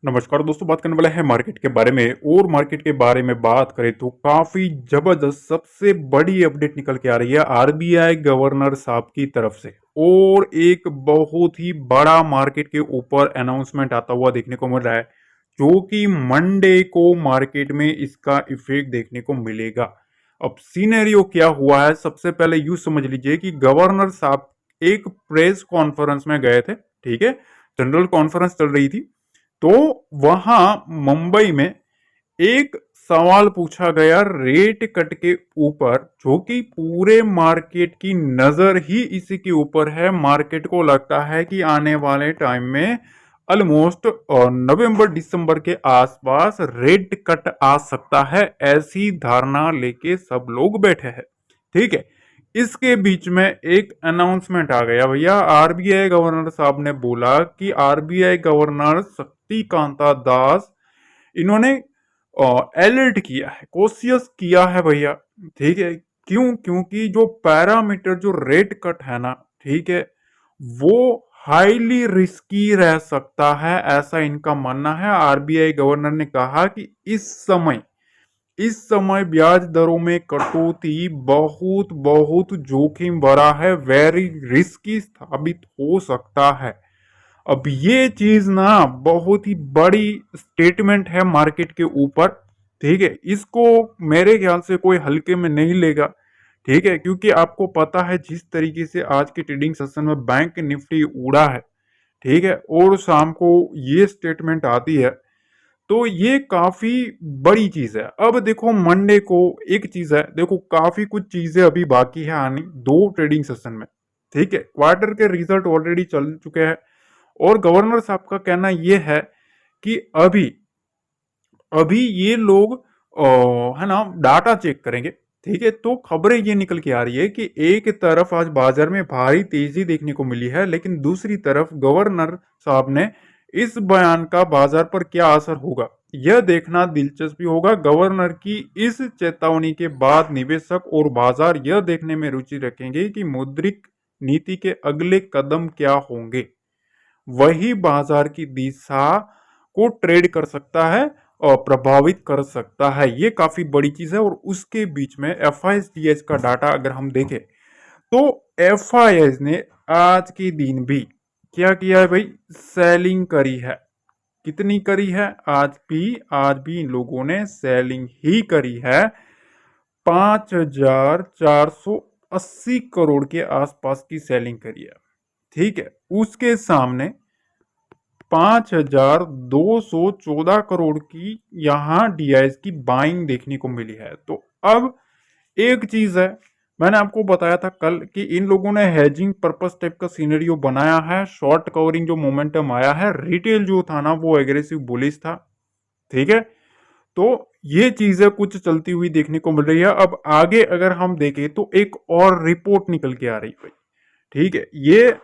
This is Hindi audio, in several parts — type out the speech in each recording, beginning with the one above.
नमस्कार दोस्तों, बात करने वाला है मार्केट के बारे में। और मार्केट के बारे में बात करें तो काफी जबरदस्त सबसे बड़ी अपडेट निकल के आ रही है आरबीआई गवर्नर साहब की तरफ से। और एक बहुत ही बड़ा मार्केट के ऊपर अनाउंसमेंट आता हुआ देखने को मिल रहा है, जो कि मंडे को मार्केट में इसका इफेक्ट देखने को मिलेगा। अब सीनेरियो क्या हुआ है, सबसे पहले यूं समझ लीजिए कि गवर्नर साहब एक प्रेस कॉन्फ्रेंस में गए थे। ठीक है, जनरल कॉन्फ्रेंस चल रही थी। तो वहां मुंबई में एक सवाल पूछा गया रेट कट के ऊपर, जो कि पूरे मार्केट की नजर ही इसी के ऊपर है। मार्केट को लगता है कि आने वाले टाइम में ऑलमोस्ट नवंबर दिसंबर के आसपास रेट कट आ सकता है, ऐसी धारणा लेके सब लोग बैठे हैं। ठीक है, इसके बीच में एक अनाउंसमेंट आ गया भैया। आरबीआई गवर्नर साहब ने बोला कि आरबीआई गवर्नर शक्तिकांता दास, इन्होंने अलर्ट किया है, कोशिश किया है भैया। ठीक है, क्यों? क्योंकि जो पैरामीटर जो रेट कट है ना, ठीक है, वो हाईली रिस्की रह सकता है, ऐसा इनका मानना है। आरबीआई गवर्नर ने कहा कि इस समय ब्याज दरों में कटौती बहुत बहुत जोखिम भरा है, वेरी रिस्की साबित हो सकता है। अब ये चीज ना बहुत ही बड़ी स्टेटमेंट है मार्केट के ऊपर। ठीक है, इसको मेरे ख्याल से कोई हल्के में नहीं लेगा। ठीक है, क्योंकि आपको पता है जिस तरीके से आज के ट्रेडिंग सेशन में बैंक निफ्टी उड़ा है, ठीक है, और शाम को ये स्टेटमेंट आती है, तो ये काफी बड़ी चीज है। अब देखो मंडे को एक चीज है, देखो काफी कुछ चीजें अभी बाकी है आनी दो ट्रेडिंग सेशन में। ठीक है, क्वार्टर के रिजल्ट ऑलरेडी चल चुके हैं। और गवर्नर साहब का कहना यह है कि अभी अभी ये लोग है ना डाटा चेक करेंगे। ठीक है, तो खबरें ये निकल के आ रही है कि एक तरफ आज बाजार में भारी तेजी देखने को मिली है, लेकिन दूसरी तरफ गवर्नर साहब ने इस बयान का बाजार पर क्या असर होगा, यह देखना दिलचस्पी होगा। गवर्नर की इस चेतावनी के बाद निवेशक और बाजार यह देखने में रुचि रखेंगे कि मौद्रिक नीति के अगले कदम क्या होंगे। वही बाजार की दिशा को ट्रेड कर सकता है और प्रभावित कर सकता है। ये काफी बड़ी चीज है। और उसके बीच में एफआईएस का डाटा अगर हम देखें तो एफआईएस ने आज के दिन भी क्या किया है भाई, सेलिंग करी है। कितनी करी है? आज भी इन लोगों ने सेलिंग ही करी है। 5,480 करोड़ के आसपास की सेलिंग करी है। ठीक है, उसके सामने 5,214 करोड़ की यहां डीआईएस की बाइंग देखने को मिली है। तो अब एक चीज है, मैंने आपको बताया था कल कि इन लोगों ने हेजिंग पर्पस टाइप का सिनेरियो बनाया है। शॉर्ट कवरिंग जो मोमेंटम आया है, रिटेल जो था ना वो एग्रेसिव बुलिश था। ठीक है, तो ये चीजें कुछ चलती हुई देखने को मिल रही है। अब आगे अगर हम देखें तो एक और रिपोर्ट निकल के आ रही है। ठीक है, ये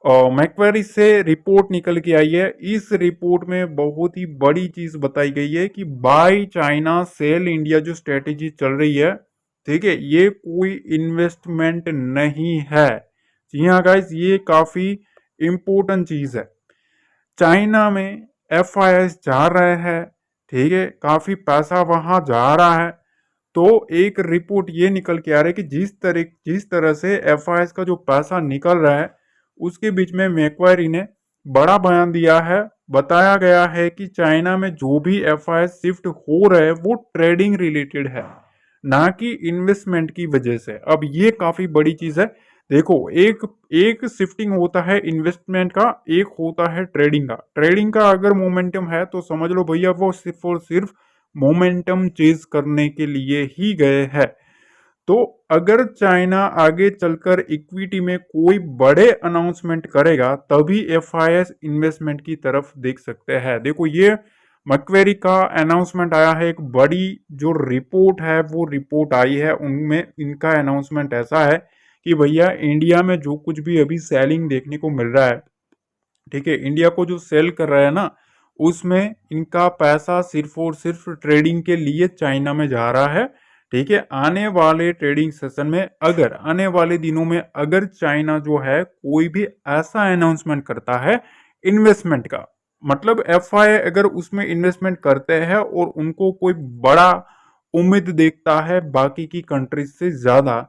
मैक्वेरी से रिपोर्ट निकल के आई है। इस रिपोर्ट में बहुत ही बड़ी चीज बताई गई है कि बाय चाइना सेल इंडिया जो स्ट्रेटेजी चल रही है, ठीक है, ये कोई इन्वेस्टमेंट नहीं है। जी हाँ गाइस, ये काफी इंपॉर्टेंट चीज है। चाइना में एफआईएस जा रहे हैं, ठीक है, काफी पैसा वहां जा रहा है। तो एक रिपोर्ट ये निकल के आ रहा है कि जिस तरह से एफआईएस का जो पैसा निकल रहा है, उसके बीच में मैक्वारी ने बड़ा बयान दिया है। बताया गया है कि चाइना में जो भी एफआईएस शिफ्ट हो रहे हैं वो ट्रेडिंग रिलेटेड है, ना कि इन्वेस्टमेंट की वजह से। अब ये काफी बड़ी चीज है। देखो, एक एक शिफ्टिंग होता है इन्वेस्टमेंट का, एक होता है ट्रेडिंग का। ट्रेडिंग का अगर मोमेंटम है तो समझ लो भैया वो सिर्फ और सिर्फ मोमेंटम चेज करने के लिए ही गए हैं। तो अगर चाइना आगे चलकर इक्विटी में कोई बड़े अनाउंसमेंट करेगा तभी एफआईएस इन्वेस्टमेंट की तरफ देख सकते हैं। देखो, ये मक्वेरी का अनाउंसमेंट आया है, एक बड़ी जो रिपोर्ट है वो रिपोर्ट आई है, उनमें इनका अनाउंसमेंट ऐसा है कि भैया इंडिया में जो कुछ भी अभी सेलिंग देखने को मिल रहा है, ठीक है, इंडिया को जो सेल कर रहा है ना, उसमें इनका पैसा सिर्फ और सिर्फ ट्रेडिंग के लिए चाइना में जा रहा है। ठीक है, आने वाले ट्रेडिंग सेशन में अगर आने वाले दिनों में अगर चाइना जो है कोई भी ऐसा अनाउंसमेंट करता है इन्वेस्टमेंट का, मतलब एफआई अगर उसमें इन्वेस्टमेंट करते हैं और उनको कोई बड़ा उम्मीद देखता है बाकी की कंट्रीज से ज्यादा,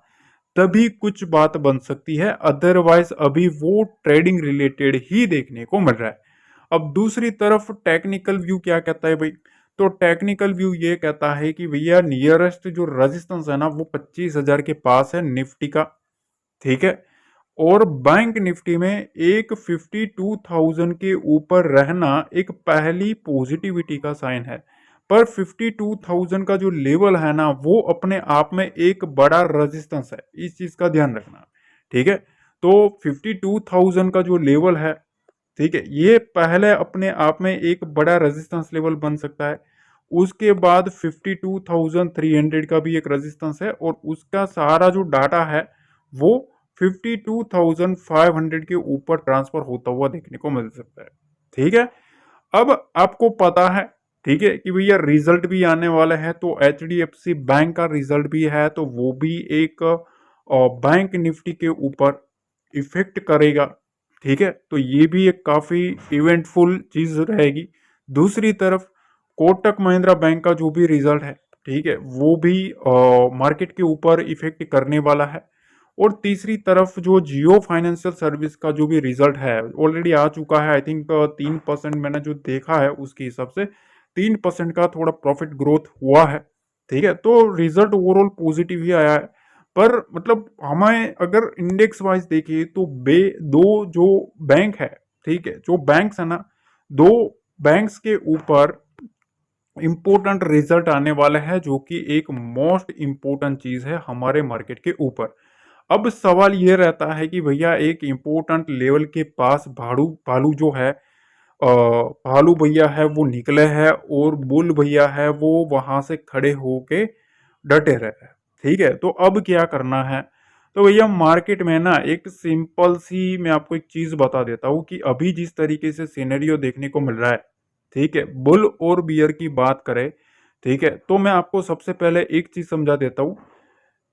तभी कुछ बात बन सकती है, अदरवाइज अभी वो ट्रेडिंग रिलेटेड ही देखने को मिल रहा है। अब दूसरी तरफ टेक्निकल व्यू क्या कहता है भाई, तो टेक्निकल व्यू ये कहता है कि भैया नियरेस्ट जो रेजिस्टेंस है ना वो 25,000 के पास है निफ्टी का, ठीक है। और बैंक निफ्टी में एक 52,000 के ऊपर रहना एक पहली पॉजिटिविटी का साइन है। पर 52,000 का जो लेवल है ना वो अपने आप में एक बड़ा रेजिस्टेंस है, इस चीज का ध्यान रखना, ठीक है। तो 52,000 का जो लेवल है, ठीक है, ये पहले अपने आप में एक बड़ा रेजिस्टेंस लेवल बन सकता है। उसके बाद 52,300 का भी एक रेजिस्टेंस है और उसका सारा जो डाटा है वो 52,500 के ऊपर ट्रांसफर होता हुआ देखने को मिल सकता है, ठीक है। अब आपको पता है, ठीक है, कि भैया रिजल्ट भी आने वाले हैं, तो एचडीएफसी बैंक का रिजल्ट भी है, तो वो भी एक बैंक निफ्टी के ऊपर इफेक्ट करेगा, ठीक है। तो ये भी एक काफी इवेंटफुल चीज रहेगी। दूसरी तरफ कोटक महिंद्रा बैंक का जो भी रिजल्ट है, ठीक है, वो भी मार्केट के ऊपर इफेक्ट करने वाला है। और तीसरी तरफ जो जियो फाइनेंशियल सर्विस का जो भी रिजल्ट है ऑलरेडी आ चुका है, आई थिंक 3% मैंने जो देखा है उसके हिसाब से 3% का थोड़ा प्रॉफिट ग्रोथ हुआ है, ठीक है। तो रिजल्ट ओवरऑल पॉजिटिव ही आया है। पर मतलब हमें अगर इंडेक्स वाइज देखिए तो दो जो बैंक है, ठीक है, जो बैंक्स है ना, दो बैंक्स के ऊपर इंपॉर्टेंट रिजल्ट आने वाला है, जो कि एक मोस्ट इंपॉर्टेंट चीज है हमारे मार्केट के ऊपर। अब सवाल ये रहता है कि भैया एक इंपॉर्टेंट लेवल के पास भालू जो है, भालू भैया है वो निकले हैं और बुल भैया है वो वहां से खड़े होके डटे रहे हैं, ठीक है। तो अब क्या करना है, तो भैया मार्केट में ना एक सिंपल सी मैं आपको एक चीज बता देता हूँ कि अभी जिस तरीके से सिनेरियो देखने को मिल रहा है, ठीक है, बुल और बियर की बात करें, ठीक है, तो मैं आपको सबसे पहले एक चीज समझा देता हूँ,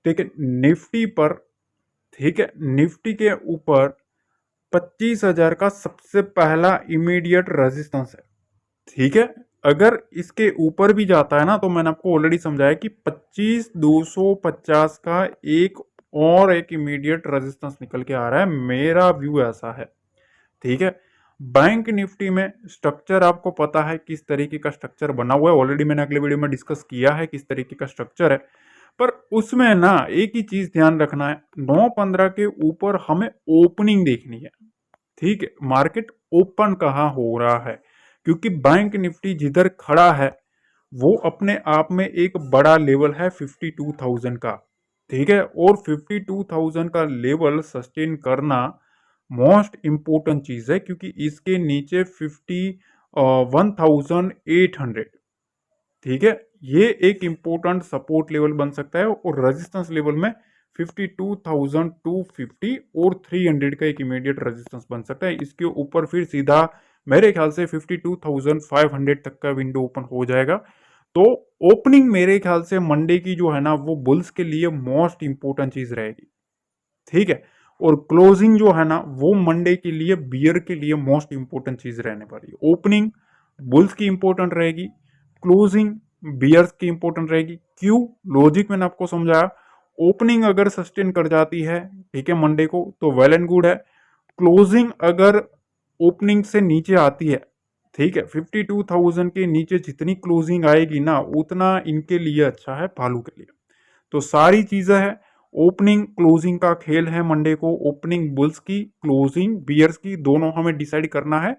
ठीक है। निफ्टी पर, ठीक है, निफ्टी के ऊपर 25,000 का सबसे पहला इमीडिएट रेजिस्टेंस है, ठीक है। अगर इसके ऊपर भी जाता है ना, तो मैंने आपको ऑलरेडी समझाया कि 25,250 का एक और एक इमीडिएट रेजिस्टेंस निकल के आ रहा है, मेरा व्यू ऐसा है, ठीक है। बैंक निफ्टी में स्ट्रक्चर आपको पता है किस तरीके का स्ट्रक्चर बना हुआ है, ऑलरेडी मैंने अगले वीडियो में डिस्कस किया है किस तरीके का स्ट्रक्चर है। पर उसमें ना एक ही चीज ध्यान रखना है, 9-15 के ऊपर हमें ओपनिंग देखनी है, ठीक है। मार्केट ओपन कहाँ हो रहा है, क्योंकि बैंक निफ्टी जिधर खड़ा है वो अपने आप में एक बड़ा लेवल है 52,000 का, ठीक है। और 52,000 का लेवल सस्टेन करना मोस्ट इंपोर्टेंट चीज है, क्योंकि इसके नीचे 51,800, ठीक है, ये एक इंपॉर्टेंट सपोर्ट लेवल बन सकता है। और रेजिस्टेंस लेवल में 52,250 और 300 का एक इमीडिएट रेजिस्टेंस बन सकता है। इसके ऊपर फिर सीधा मेरे ख्याल से 52,500 तक का विंडो ओपन हो जाएगा। तो ओपनिंग मेरे ख्याल से मंडे की जो है ना वो बुल्स के लिए मोस्ट इंपोर्टेंट चीज रहेगी, ठीक है। और क्लोजिंग जो है ना वो मंडे के लिए बियर के लिए मोस्ट इंपोर्टेंट चीज रहने वाली है। ओपनिंग बुल्स की इंपोर्टेंट रहेगी, क्लोजिंग बियर्स की इंपोर्टेंट रहेगी। क्यों, लॉजिक मैंने आपको समझाया। ओपनिंग अगर सस्टेन कर जाती है, ठीक है, मंडे को, तो वेल एंड गुड है। क्लोजिंग अगर ओपनिंग से नीचे आती है, ठीक है, 52,000 के नीचे जितनी क्लोजिंग आएगी ना उतना इनके लिए अच्छा है, भालू के लिए। तो सारी चीजें हैं, ओपनिंग क्लोजिंग का खेल है मंडे को, ओपनिंग बुल्स की, क्लोजिंग बियर्स की, दोनों हमें डिसाइड करना है।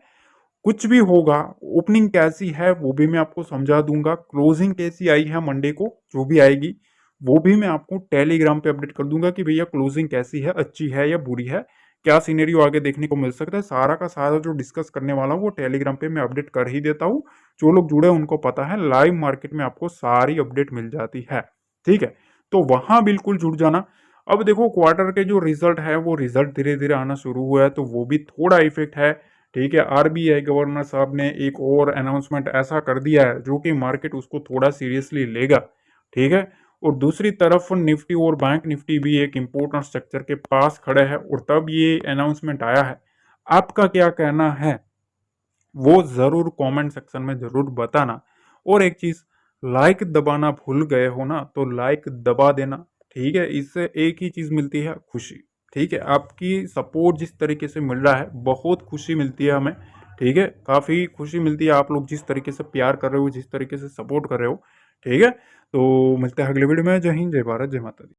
कुछ भी होगा, ओपनिंग कैसी है वो भी मैं आपको समझा दूंगा, क्लोजिंग कैसी आई है मंडे को जो भी आएगी वो भी मैं आपको टेलीग्राम पे अपडेट कर दूंगा कि भैया क्लोजिंग कैसी है, अच्छी है या बुरी है, क्या सिनेरियो आगे देखने को मिल सकता है। सारा का सारा जो डिस्कस करने वाला हूँ वो टेलीग्राम पे मैं अपडेट कर ही देता हूँ। जो लोग जुड़े हैं उनको पता है लाइव मार्केट में आपको सारी अपडेट मिल जाती है, ठीक है। तो वहां बिल्कुल जुड़ जाना। अब देखो क्वार्टर के जो रिजल्ट है वो रिजल्ट धीरे धीरे आना शुरू हुआ है, तो वो भी थोड़ा इफेक्ट है, ठीक है। आरबीआई गवर्नर साहब ने एक और अनाउंसमेंट ऐसा कर दिया है जो कि मार्केट उसको थोड़ा सीरियसली लेगा, ठीक है। और दूसरी तरफ निफ्टी और बैंक निफ्टी भी एक इंपॉर्टेंट स्ट्रक्चर के पास खड़े हैं और तब ये अनाउंसमेंट आया है। आपका क्या कहना है वो ज़रूर कमेंट सेक्शन में ज़रूर बताना। और एक चीज़, लाइक दबाना भूल गए हो ना तो लाइक दबा देना, ठीक है? इससे एक ही चीज़ मिलती है, खुशी। ठीक है, आपकी सपोर्ट जिस तरीके से मिल रहा है बहुत खुशी मिलती है हमें। ठीक है, काफ़ी खुशी मिलती है, आप लोग जिस तरीके से प्यार कर रहे हो, जिस तरीके से सपोर्ट कर रहे हो। ठीक है, तो मिलते हैं अगले वीडियो में। जय हिंद, जय भारत, जय माता दी।